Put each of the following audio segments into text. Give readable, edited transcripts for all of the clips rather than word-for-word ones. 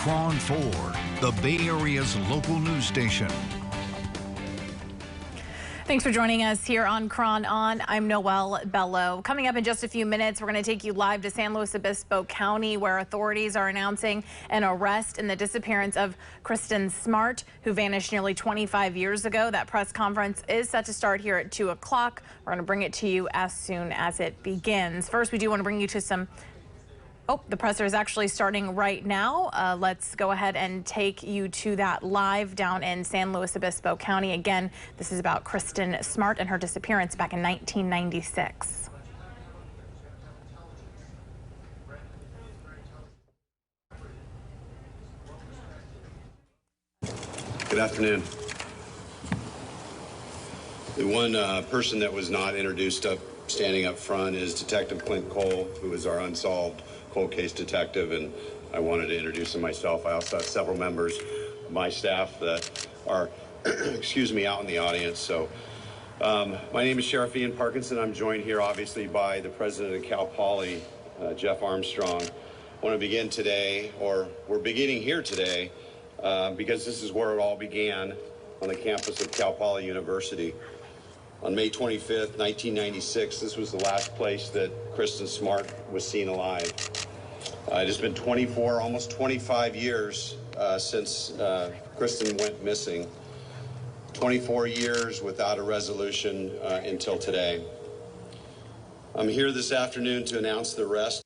KRON 4, the Bay Area's local news station. Thanks for joining us here on KRON On. I'm Noelle Bello. Coming up in just a few minutes, we're going to take you live to San Luis Obispo County, where authorities are announcing an arrest in the disappearance of Kristin Smart, who vanished nearly 25 years ago. That press conference is set to start here at 2 o'clock. We're going to bring it to you as soon as it begins. First, we do want to bring you to some... Oh, the presser is actually starting right now. Let's go ahead and take you to that live down in San Luis Obispo County. Again, this is about Kristin Smart and her disappearance back in 1996. Good afternoon. The one person that was not introduced standing up front is Detective Clint Cole, who is our unsolved cold case detective, and I wanted to introduce him myself. I also have several members of my staff that are, excuse me, out in the audience. So my name is Sheriff Ian Parkinson. I'm joined here obviously by the president of Cal Poly, Jeff Armstrong. I want to begin today, or we're beginning here today, because this is where it all began on the campus of Cal Poly University. On May 25th, 1996, this was the last place that Kristin Smart was seen alive. It has been 24, almost 25 years since Kristin went missing. 24 years without a resolution until today. I'm here this afternoon to announce the arrest.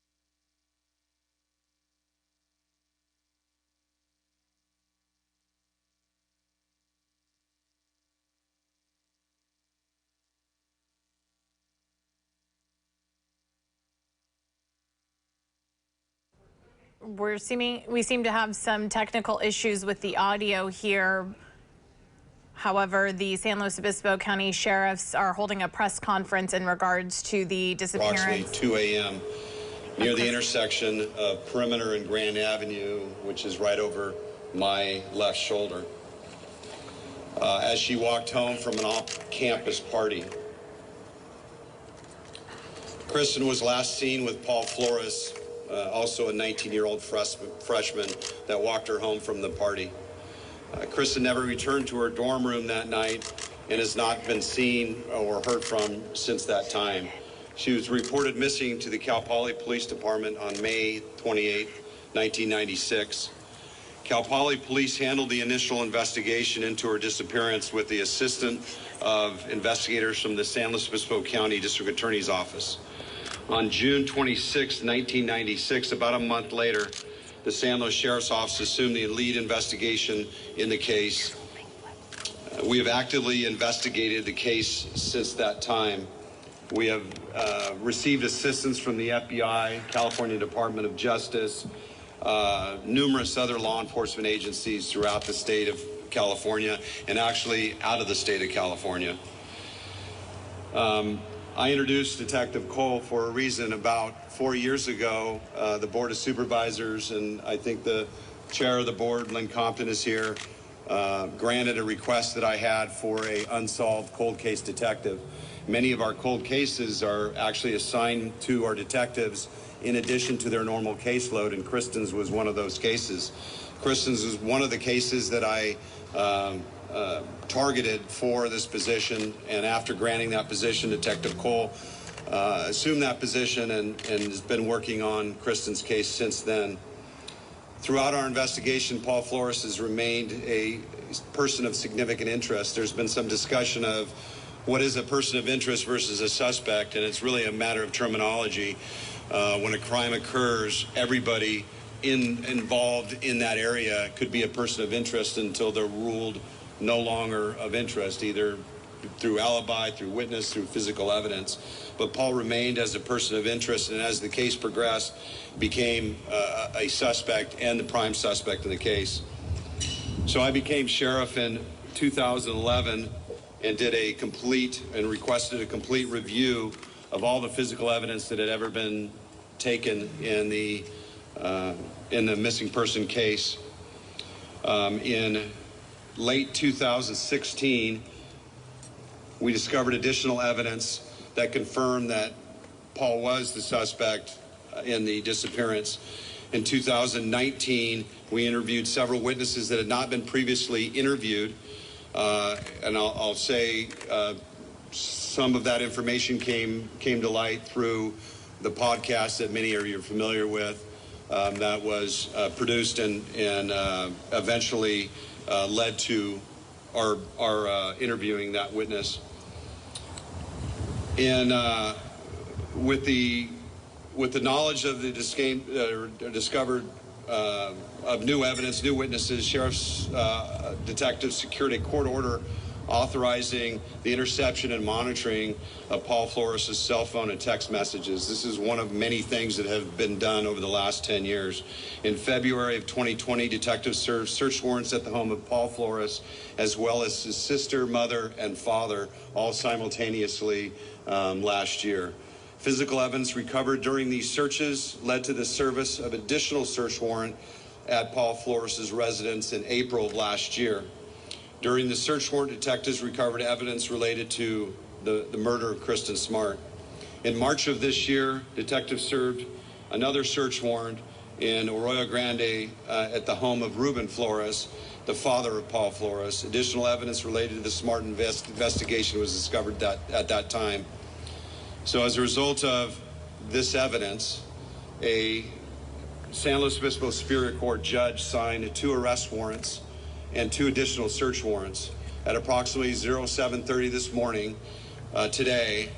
We seem to have some technical issues with the audio here. However, the San Luis Obispo County Sheriffs are holding a press conference in regards to the disappearance. Approximately 2 a.m. near the intersection of Perimeter and Grand Avenue, which is right over my left shoulder, as she walked home from an off-campus party. Kristin was last seen with Paul Flores, also a 19-year-old freshman that walked her home from the party. Kristin never returned to her dorm room that night and has not been seen or heard from since that time. She was reported missing to the Cal Poly Police Department on May 28, 1996. Cal Poly Police handled the initial investigation into her disappearance with the assistance of investigators from the San Luis Obispo County District Attorney's Office. On June 26, 1996, about a month later, the San Luis Sheriff's Office assumed the lead investigation in the case. We have actively investigated the case since that time. We have received assistance from the FBI, California Department of Justice, numerous other law enforcement agencies throughout the state of California and actually out of the state of California. I introduced Detective Cole for a reason. About 4 years ago, the Board of Supervisors, and I think the chair of the board, Lynn Compton, is here, granted a request that I had for an unsolved cold case detective. Many of our cold cases are actually assigned to our detectives in addition to their normal caseload, and Kristin's was one of those cases. Kristin's was one of the cases that I targeted for this position, and after granting that position, Detective Cole assumed that position and has been working on Kristin's case since then. Throughout our investigation, Paul Flores has remained a person of significant interest. There's been some discussion of what is a person of interest versus a suspect, and it's really a matter of terminology. When a crime occurs, everybody involved in that area could be a person of interest until they're ruled no longer of interest, either through alibi, through witness, through physical evidence. But Paul remained as a person of interest, and as the case progressed, became a suspect and the prime suspect in the case. So I became sheriff in 2011 and did a complete and requested a complete review of all the physical evidence that had ever been taken in the missing person case. In late 2016, we discovered additional evidence that confirmed that Paul was the suspect in the disappearance. In 2019, we interviewed several witnesses that had not been previously interviewed. And I'll say some of that information came to light through the podcast that many of you are familiar with, that was produced and eventually led to our interviewing that witness. And with the knowledge of the discovered of new evidence, new witnesses, sheriff's detectives secured a court order authorizing the interception and monitoring of Paul Flores' cell phone and text messages. This is one of many things that have been done over the last 10 years. In February of 2020, detectives served search warrants at the home of Paul Flores, as well as his sister, mother, and father, all simultaneously last year. Physical evidence recovered during these searches led to the service of additional search warrant at Paul Flores' residence in April of last year. During the search warrant, detectives recovered evidence related to the murder of Kristin Smart. In March of this year, detectives served another search warrant in Arroyo Grande at the home of Ruben Flores, the father of Paul Flores. Additional evidence related to the Smart investigation was discovered at that time. So as a result of this evidence, a San Luis Obispo Superior Court judge signed 2 arrest warrants and 2 additional search warrants. At approximately 07:30 this morning, today,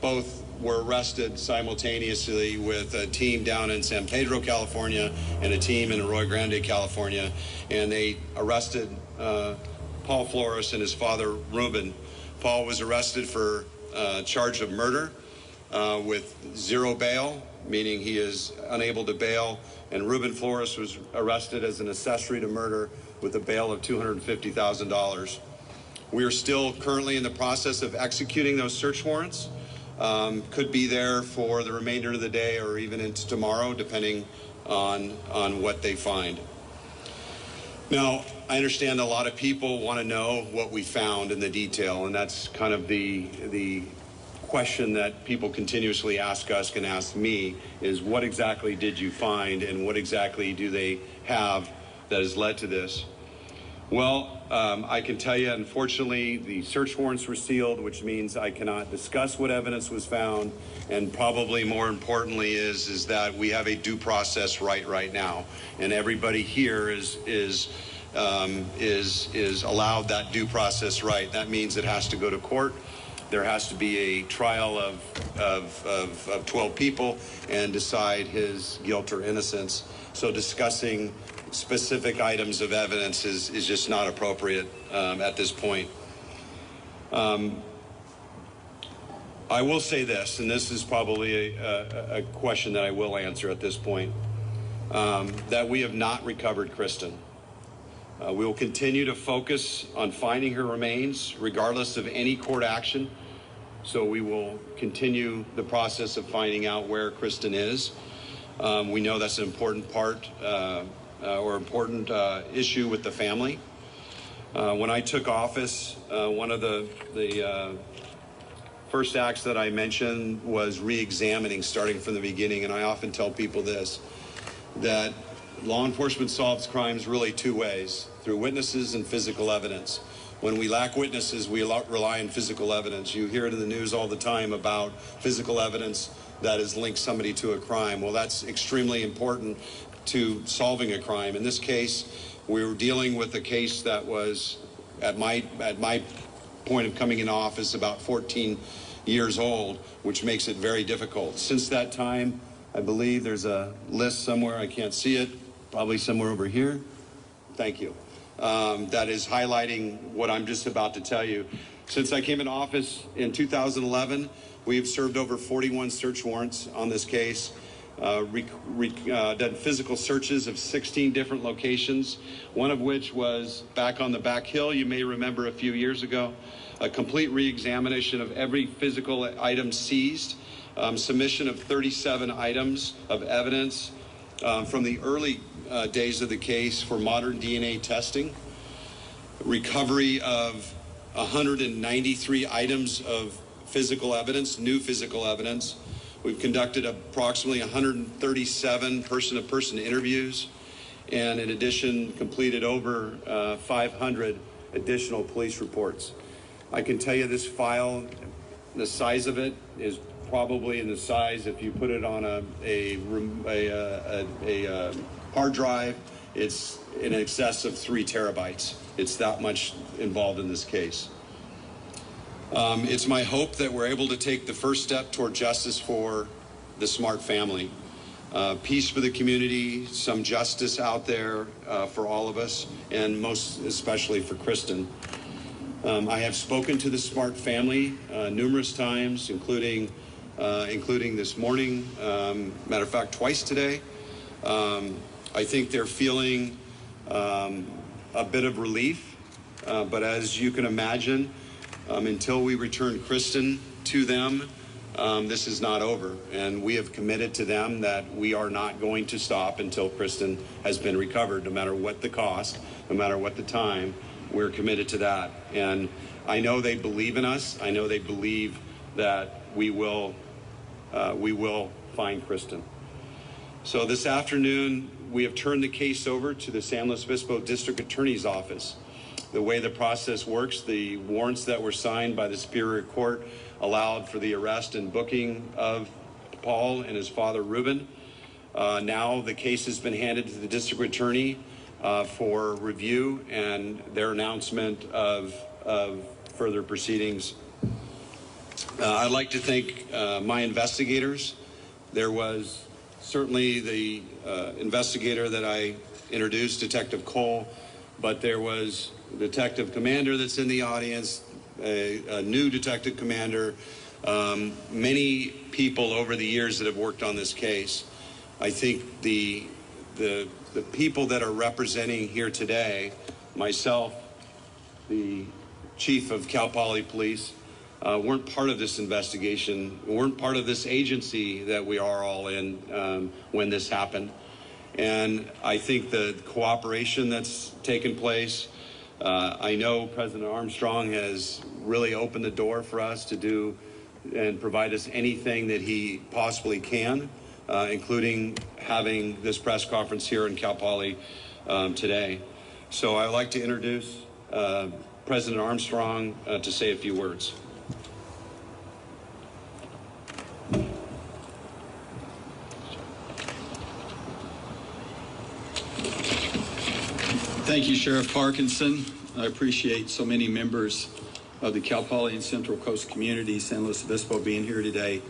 both were arrested simultaneously with a team down in San Pedro, California, and a team in Arroyo Grande, California. And they arrested Paul Flores and his father, Ruben. Paul was arrested for charge of murder with 0 bail, meaning he is unable to bail. And Ruben Flores was arrested as an accessory to murder with a bail of $250,000. We are still currently in the process of executing those search warrants. Could be there for the remainder of the day or even into tomorrow, depending on what they find. Now, I understand a lot of people want to know what we found in the detail, and that's kind of the question that people continuously ask us and ask me is, what exactly did you find and what exactly do they have that has led to this? Well, I can tell you, unfortunately, the search warrants were sealed, which means I cannot discuss what evidence was found, and probably more importantly is that we have a due process right now, and everybody here is allowed that due process right. That means it has to go to court. There has to be a trial of 12 people and decide his guilt or innocence. So discussing specific items of evidence is just not appropriate at this point. I will say this, and this is probably a question that I will answer at this point, that we have not recovered Kristin. We will continue to focus on finding her remains regardless of any court action. So we will continue the process of finding out where Kristin is. We know that's an important part or important issue with the family. When I took office, one of the first acts that I mentioned was re-examining starting from the beginning. And I often tell people this, that law enforcement solves crimes really 2 ways, through witnesses and physical evidence. When we lack witnesses, we rely on physical evidence. You hear it in the news all the time about physical evidence that has linked somebody to a crime. Well, that's extremely important to solving a crime. In this case, we were dealing with a case that was, at my point of coming in office, about 14 years old, which makes it very difficult. Since that time, I believe there's a list somewhere, I can't see it, probably somewhere over here. Thank you. That is highlighting what I'm just about to tell you. Since I came in office in 2011, we have served over 41 search warrants on this case, done physical searches of 16 different locations, one of which was back on the back hill, you may remember a few years ago, a complete re-examination of every physical item seized, submission of 37 items of evidence from the early days of the case for modern DNA testing, recovery of 193 items of physical evidence, new physical evidence, We've conducted approximately 137 person-to-person interviews, and in addition, completed over 500 additional police reports. I can tell you this file, the size of it is probably in the size, if you put it on a hard drive, it's in excess of 3 terabytes. It's that much involved in this case. It's my hope that we're able to take the first step toward justice for the Smart family. Peace for the community, some justice out there for all of us, and most especially for Kristin. I have spoken to the Smart family numerous times, including this morning, matter of fact, twice today. I think they're feeling a bit of relief, but as you can imagine, until we return Kristin to them, this is not over, and we have committed to them that we are not going to stop until Kristin has been recovered, no matter what the cost, no matter what the time. We're committed to that, and I know they believe in us. I know they believe that we will find Kristin. So this afternoon, we have turned the case over to the San Luis Obispo District Attorney's Office. The way the process works, the warrants that were signed by the Superior Court allowed for the arrest and booking of Paul and his father, Ruben. Now the case has been handed to the District Attorney for review and their announcement of further proceedings. I'd like to thank my investigators. There was certainly the investigator that I introduced, Detective Cole, but there was Detective Commander that's in the audience, a new Detective Commander, many people over the years that have worked on this case. I think the people that are representing here today, myself, the Chief of Cal Poly Police, weren't part of this investigation, weren't part of this agency that we are all in when this happened. And I think the cooperation that's taken place, I know President Armstrong has really opened the door for us to do and provide us anything that he possibly can, including having this press conference here in Cal Poly today. So I'd like to introduce President Armstrong to say a few words. Thank you, Sheriff Parkinson. I appreciate so many members of the Cal Poly and Central Coast community, San Luis Obispo, being here today.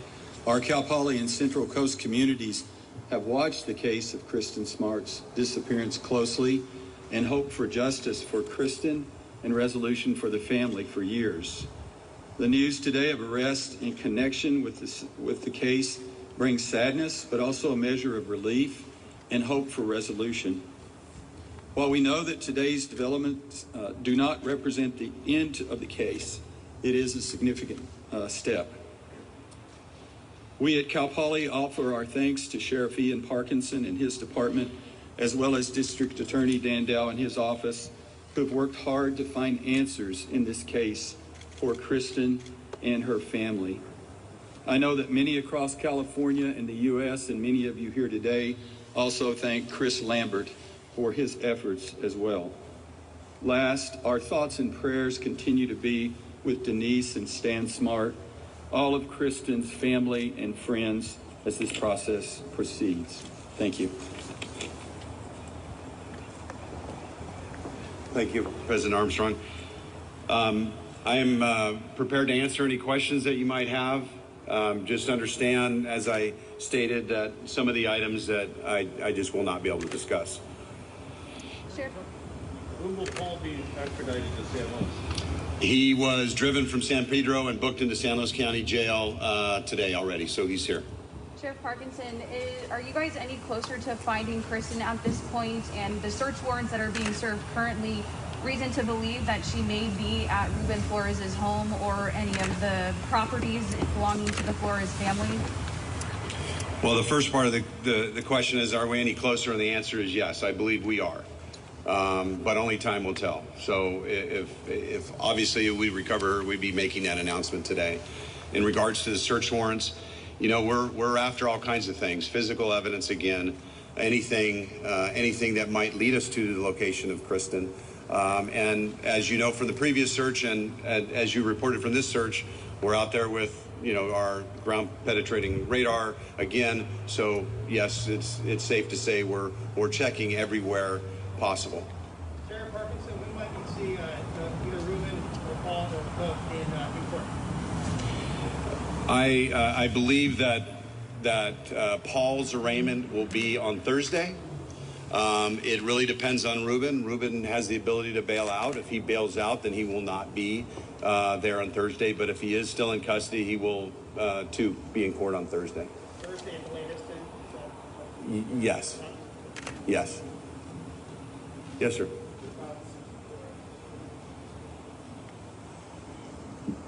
Our Cal Poly and Central Coast communities have watched the case of Kristin Smart's disappearance closely and hope for justice for Kristin and resolution for the family for years. The news today of arrest in connection with the case brings sadness, but also a measure of relief and hope for resolution. While we know that today's developments do not represent the end of the case, it is a significant step. We at Cal Poly offer our thanks to Sheriff Ian Parkinson and his department, as well as District Attorney Dan Dow and his office, who have worked hard to find answers in this case for Kristin and her family. I know that many across California and the U.S. and many of you here today also thank Chris Lambert for his efforts as well. Last, our thoughts and prayers continue to be with Denise and Stan Smart, all of Kristin's family and friends as this process proceeds. Thank you. Thank you, President Armstrong. I am prepared to answer any questions that you might have. Just understand, as I stated, that some of the items that I just will not be able to discuss. Sure. When will Paul be extradited to San Luis? He was driven from San Pedro and booked into San Luis County Jail today already, so he's here. Sheriff Parkinson, are you guys any closer to finding Kristin at this point, and the search warrants that are being served currently reason to believe that she may be at Ruben Flores' home or any of the properties belonging to the Flores family? Well, the first part of the question is, are we any closer? And the answer is yes, I believe we are. But only time will tell. So if obviously we recover her, we'd be making that announcement today. In regards to the search warrants, you know, we're after all kinds of things, physical evidence again, anything that might lead us to the location of Kristin. And as you know from the previous search, and as you reported from this search, we're out there with, you know, our ground penetrating radar again. So yes, it's safe to say we're checking everywhere possible. Sheriff Parkinson, when might we see either Ruben or Paul or both in court? I believe that Paul's arraignment will be on Thursday. It really depends on Ruben. Ruben has the ability to bail out. If he bails out, then he will not be there on Thursday. But if he is still in custody, he will too be in court on Thursday. Thursday at the latest, then? Yes. Yes. Yes, sir.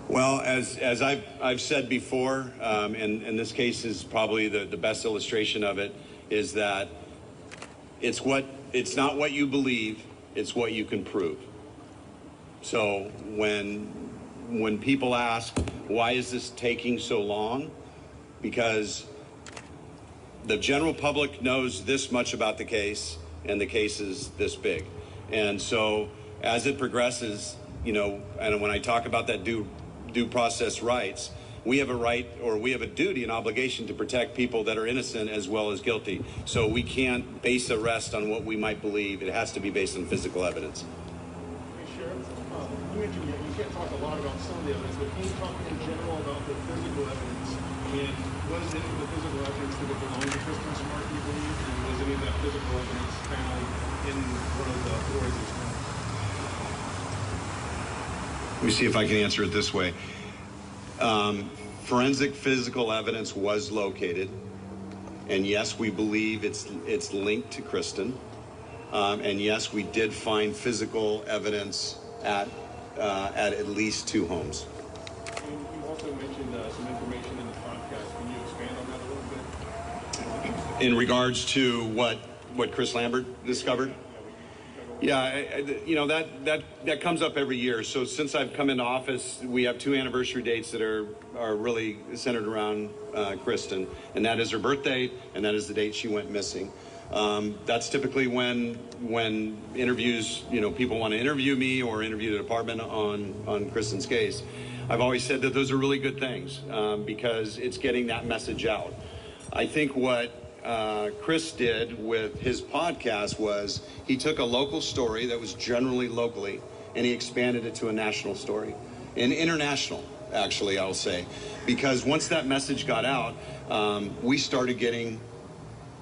Well, as I've said before, and this case is probably the best illustration of it, is that it's not what you believe, it's what you can prove. So when people ask, why is this taking so long? Because the general public knows this much about the case, and the case is this big. And so as it progresses, you know, and when I talk about that due process rights, we have a right, or we have a duty and obligation to protect people that are innocent as well as guilty. So we can't base arrest on what we might believe. It has to be based on physical evidence. Hey, Sheriff, you mentioned you can't talk a lot about some of the evidence, but can you talk in general about the physical evidence? And was any of the physical evidence that it belonged to Kristin Smart, you believe? And was any of that physical evidence found in one of the Flores' homes? Let me see if I can answer it this way. Forensic physical evidence was located, and yes, we believe it's linked to Kristin. And yes, we did find physical evidence at least 2 homes. And you also mentioned some information in the podcast. Can you expand on that a little bit? In regards to what Chris Lambert discovered? Yeah, you know, that comes up every year. So since I've come into office, we have 2 anniversary dates that are really centered around Kristin, and that is her birthday, and that is the date she went missing. That's typically when interviews, you know, people want to interview me or interview the department on Kristin's case. I've always said that those are really good things because it's getting that message out. I think what Chris did with his podcast was he took a local story that was generally locally and he expanded it to a national story, and international, actually, I'll say, because once that message got out, we started getting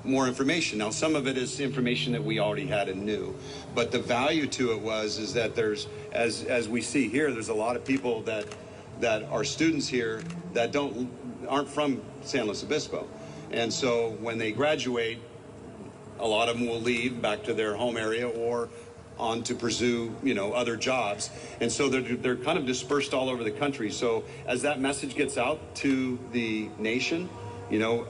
more information. Now, some of it is information that we already had and knew, but the value to it is that there's, as we see here, there's a lot of people that are students here that aren't from San Luis Obispo. And so when they graduate, a lot of them will leave back to their home area or on to pursue, you know, other jobs. And so they're kind of dispersed all over the country. So as that message gets out to the nation, you know,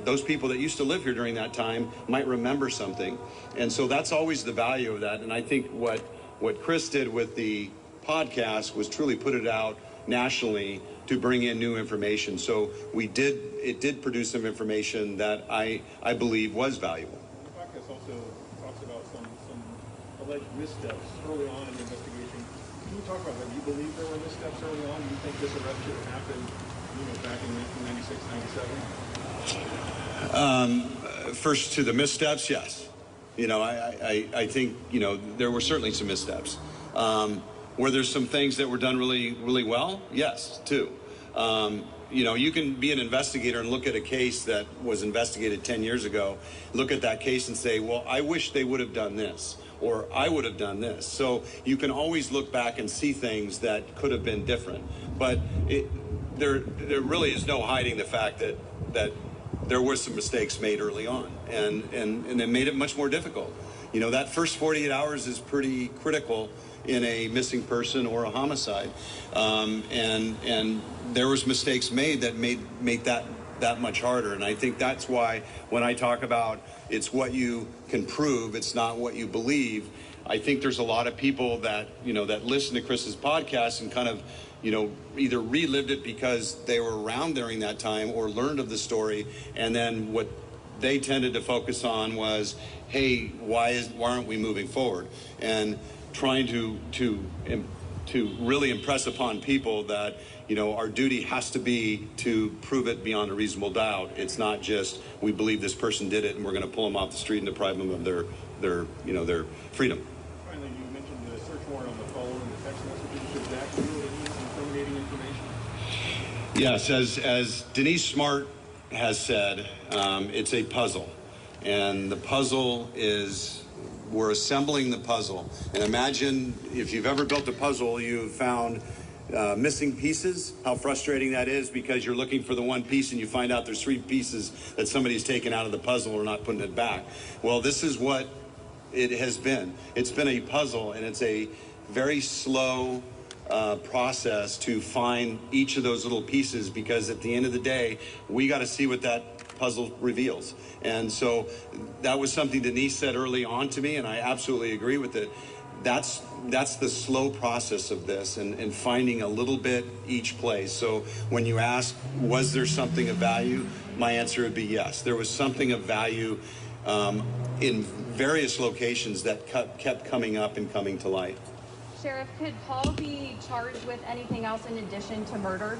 those people that used to live here during that time might remember something. And so that's always the value of that. And I think what Chris did with the podcast was truly put it out nationally to bring in new information. So it did produce some information that I believe was valuable. The podcast also talks about some alleged missteps early on in the investigation. Can you talk about that? Do you believe there were missteps early on? Do you think this arrest should have happened, you know, back in 1996, 97? First, to the missteps, yes. You know, I think, you know, there were certainly some missteps. Were there some things that were done really, really well? Yes, too. You know, you can be an investigator and look at a case that was investigated 10 years ago, look at that case and say, well, I wish they would have done this, or I would have done this. So you can always look back and see things that could have been different. But there really is no hiding the fact that there were some mistakes made early on, and it made it much more difficult. You know, that first 48 hours is pretty critical in a missing person or a homicide, and there was mistakes made that made that much harder. And I think that's why when I talk about it's what you can prove, it's not what you believe, I think there's a lot of people that, you know, that listen to Chris's podcast and kind of, either relived it because they were around during that time or learned of the story, and then what they tended to focus on was, hey, why aren't we moving forward? And trying to really impress upon people that our duty has to be to prove it beyond a reasonable doubt. It's not just we believe this person did it and we're going to pull them off the street and deprive them of their freedom. Finally, you mentioned the search warrant on the phone and the text messages. Does that really incriminating information? Yes, as Denise Smart has said, it's a puzzle, and the puzzle is we're assembling the puzzle. And imagine if you've ever built a puzzle, you've found missing pieces, how frustrating that is, because you're looking for the one piece and you find out there's 3 pieces that somebody's taken out of the puzzle or not putting it back. Well, this is what it has been. It's been a puzzle, and it's a very slow process to find each of those little pieces, because at the end of the day, we got to see what that puzzle reveals. And so that was something Denise said early on to me, and I absolutely agree with it. That's the slow process of this, and finding a little bit each place. So when you ask, was there something of value? My answer would be yes. There was something of value in various locations that kept coming up and coming to light. Sheriff, could Paul be charged with anything else in addition to murder?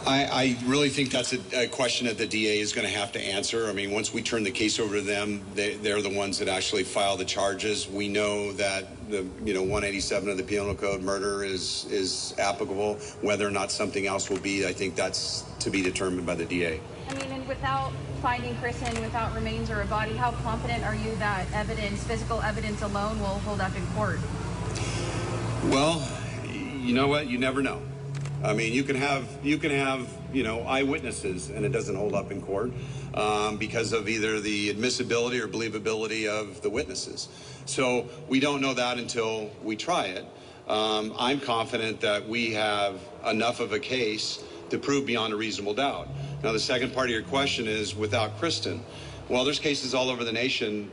I really think that's a question that the DA is going to have to answer. I mean, once we turn the case over to them, they're the ones that actually file the charges. We know that the 187 of the Penal Code, murder is applicable. Whether or not something else will be, I think that's to be determined by the DA. I mean, and without finding Kristin, without remains or a body, how confident are you that evidence, physical evidence alone, will hold up in court? Well, you know what? You never know. I mean, you can have eyewitnesses, and it doesn't hold up in court because of either the admissibility or believability of the witnesses. So we don't know that until we try it. I'm confident that we have enough of a case to prove beyond a reasonable doubt. Now, the second part of your question is without Kristin. Well, there's cases all over the nation,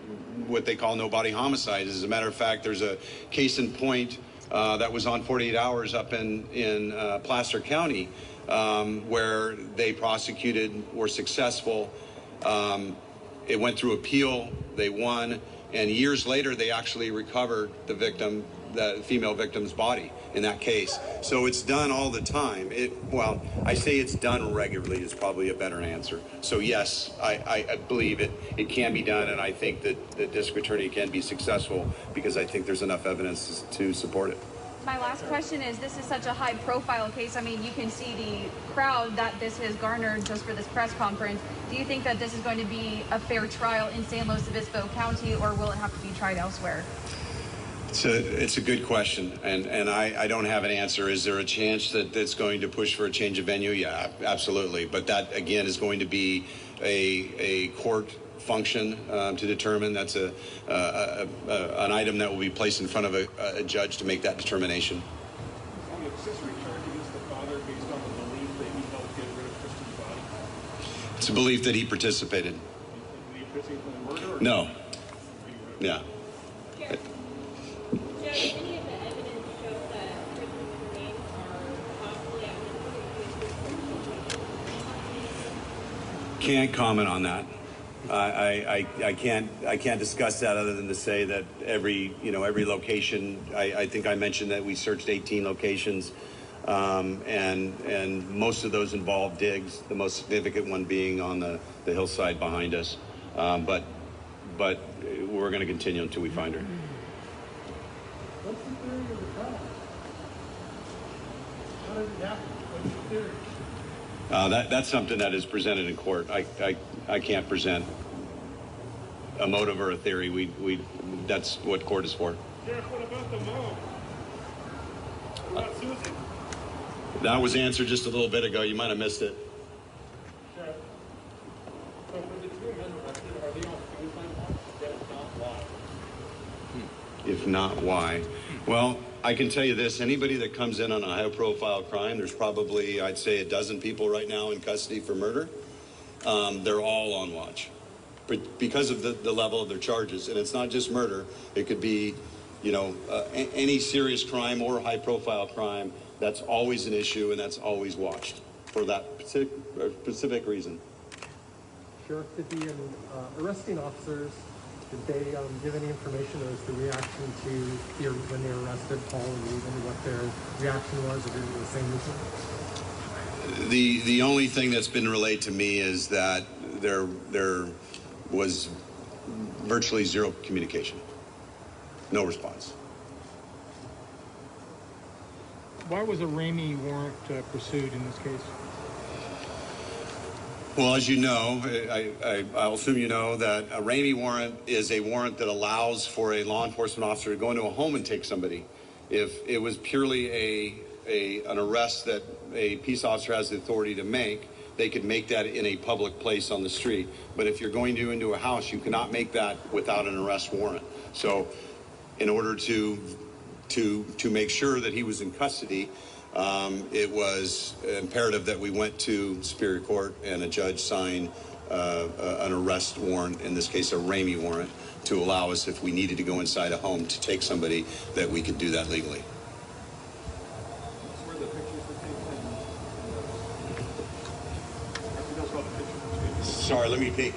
what they call no-body homicides. As a matter of fact, there's a case in point that was on 48 Hours up in Placer County where they prosecuted, were successful. It went through appeal, they won, and years later they actually recovered the female victim's body in that case. So it's done all the time. Well, I say it's done regularly is probably a better answer. So yes, I believe it can be done, and I think that the district attorney can be successful because I think there's enough evidence to support it. My last question is, this is such a high-profile case. I mean, you can see the crowd that this has garnered just for this press conference. Do you think that this is going to be a fair trial in San Luis Obispo County, or will it have to be tried elsewhere? It's a good question, and I don't have an answer. Is there a chance that it's going to push for a change of venue? Yeah, absolutely. But that, again, is going to be a court function to determine. That's an item that will be placed in front of a judge to make that determination. On the accessory charge against the father based on the belief that he helped get rid of Kristin's body? It's a belief that he participated. Did he participate in the murder? No. Yeah. Any of the evidence shows that Kristin's remains are possibly at Can't comment on that. I can't discuss that other than to say that every location. I think I mentioned that we searched 18 locations, and most of those involved digs. The most significant one being on the hillside behind us. But we're going to continue until we find her. What's the theory of the crime? How did it happen? What's the theory? That's something that is presented in court. I can't present a motive or a theory. That's what court is for. Sheriff, what about the mom? What about Susie? That was answered just a little bit ago. You might have missed it. Sheriff, so when the two men are arrested, are they on suicide watch? If not, why? If not, why? Well, I can tell you this. Anybody that comes in on a high-profile crime, there's probably, I'd say, a dozen people right now in custody for murder. They're all on watch because of the level of their charges. And it's not just murder. It could be, any serious crime or high-profile crime, that's always an issue, and that's always watched for that specific reason. Sheriff, did the arresting officers, did they give any information as to the reaction to when they arrested Paul and Ruben, what their reaction was? Or did it the same reason? The only thing that's been relayed to me is that there was virtually zero communication, no response. Why was a Ramey warrant pursued in this case? Well, as you know, I'll assume you know that a Ramey warrant is a warrant that allows for a law enforcement officer to go into a home and take somebody. If it was purely an arrest that a peace officer has the authority to make, they could make that in a public place on the street. But if you're going into a house, you cannot make that without an arrest warrant. So in order to make sure that he was in custody, it was imperative that we went to Superior Court and a judge signed an arrest warrant, in this case a Ramey warrant, to allow us, if we needed to go inside a home to take somebody, that we could do that legally. Sorry, let me peek.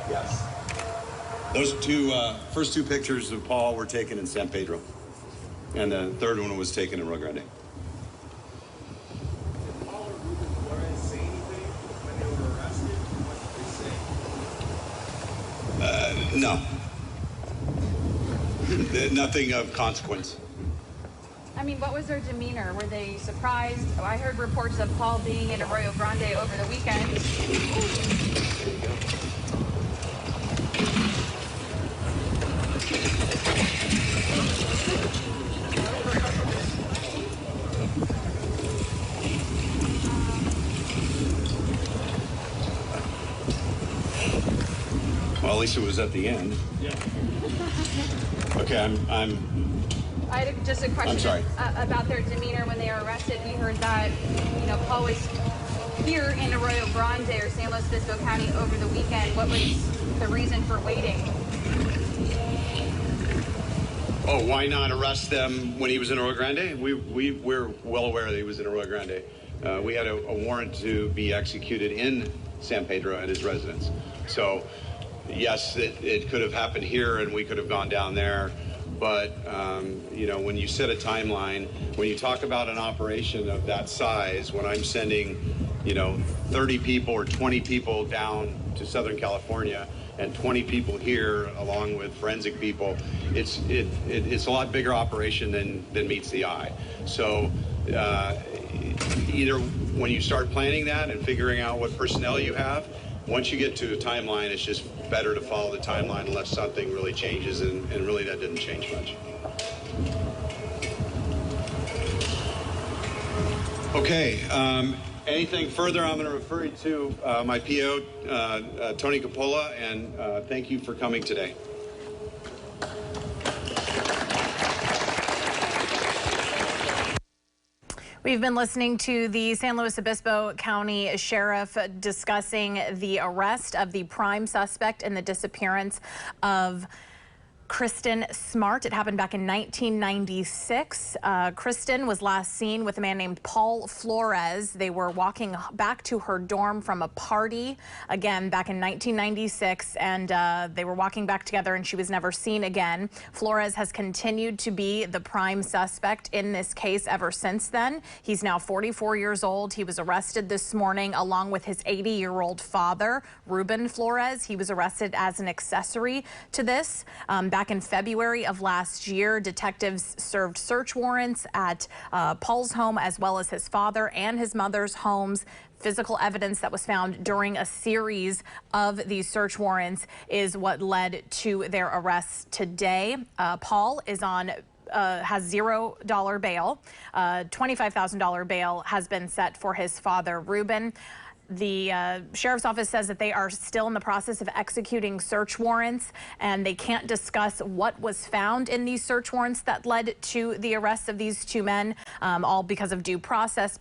Yes. Those first two pictures of Paul were taken in San Pedro. And the third one was taken in Rio Grande. Did Paul or Ruben Flores say anything when they were arrested? What did they say? No. Nothing of consequence. I mean, what was their demeanor? Were they surprised? Oh, I heard reports of Paul being in Arroyo Grande over the weekend. There you go. Well, at least it was at the end. Yeah. Okay, I had just a question. I'm sorry. About their demeanor when they were arrested. We heard that, Paul was here in Arroyo Grande or San Luis Obispo County over the weekend. What was the reason for waiting? Oh, why not arrest them when he was in Arroyo Grande? We're well aware that he was in Arroyo Grande. We had a warrant to be executed in San Pedro at his residence. So, yes, it could have happened here and we could have gone down there. But, when you set a timeline, when you talk about an operation of that size, when I'm sending, 30 people or 20 people down to Southern California and 20 people here along with forensic people, it's a lot bigger operation than meets the eye. So either when you start planning that and figuring out what personnel you have, once you get to a timeline, it's just better to follow the timeline unless something really changes, and really that didn't change much. Okay, anything further, I'm going to refer you to my PO, Tony Coppola, and thank you for coming today. We've been listening to the San Luis Obispo County Sheriff discussing the arrest of the prime suspect in the disappearance of Kristin Smart. It happened back in 1996. Kristin was last seen with a man named Paul Flores. They were walking back to her dorm from a party, again, back in 1996, and they were walking back together and she was never seen again. Flores has continued to be the prime suspect in this case ever since then. He's now 44 years old. He was arrested this morning along with his 80-year-old father, Ruben Flores. He was arrested as an accessory to this. Back in February of last year, detectives served search warrants at Paul's home as well as his father and his mother's homes. Physical evidence that was found during a series of these search warrants is what led to their arrests today. Paul is on has $0 bail. $25,000 bail has been set for his father, Ruben. The sheriff's office says that they are still in the process of executing search warrants, and they can't discuss what was found in these search warrants that led to the arrest of these two men, all because of due process.